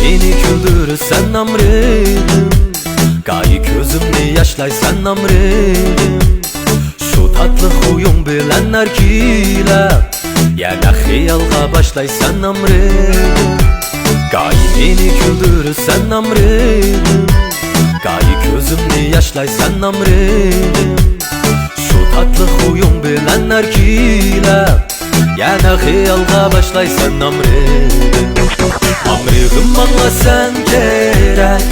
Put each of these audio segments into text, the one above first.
Beni güldürürsen amrım, gayi gözümni yaşlaysan amrım. Şu tatlı huyum bilenler giyler, yana xiyalga başlaysan amrım. Gayi beni güldürürsen amrım, gayi gözümni yaşlaysan amrım. Şu tatlı huyum bilenler giyler, yana xiyalga başlaysan amrım. Amrığım bana sen gerek,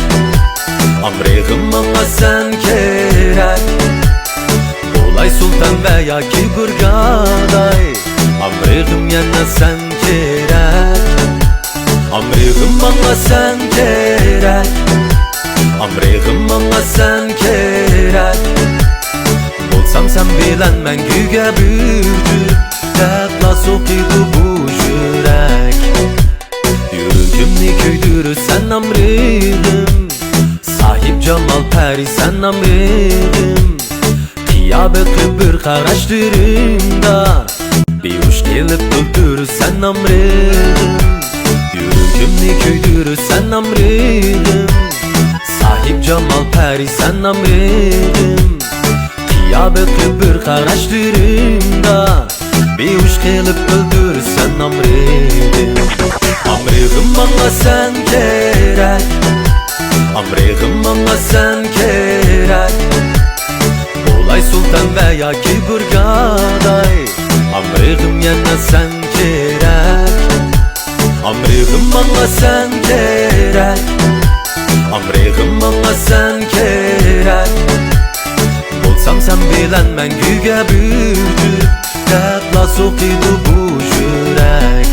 amrığım bana sen gerek. Olay sultan veya ki burgaday, amrığım yana sen gerek. Amrığım bana sen gerek, amrığım bana sen gerek. Bolsam sen bilen men güge büyüdü, depla soqiydu bu yürek. Yürüyümni köydürürsen amrığım, sahip cemal peri sen amrığım. Kıyabeti bir karaştırımda, bir uç gelip öldürürsen amrığım. Yürüyümni köydürürsen amrığım, sahip cemal peri sen amrığım. Kıyabeti bir karaştırımda, bir uç gelip öldürürsen amrığım. Amrığım bana sen gerek, amrığım bana sen gerek. Olay sultan veya ki burgaday, amrığım yana sen gerek. Amrığım bana sen gerek, amrığım bana sen gerek. Bolsam sen bilen men güge büyüdü, depla soqiydu bu yürek.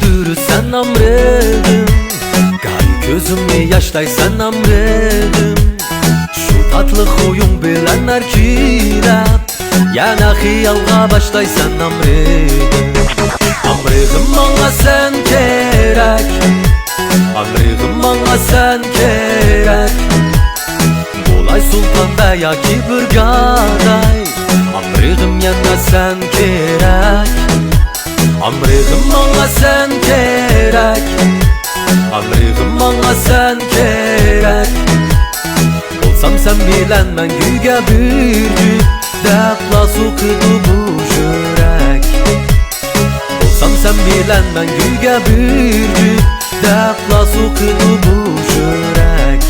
Güldürürsen amrığım, gayi gözümni yaşlaysan amrığım. Şu tatlı huyum bilenler kiler, yana xiyalga başlaysan amrığım. Amrığım bana sen gerek, amrığım bana sen gerek. Bolay sultan veya ki burgaday, amrığım yana sen gerek. Amrığım bana sen gerek, amrığım bana sen gerek. Bolsam sen bilen men güge büyüdü, depla soqiydu bu yürek. Bolsam sen bilen men güge büyüdü, depla soqiydu bu yürek.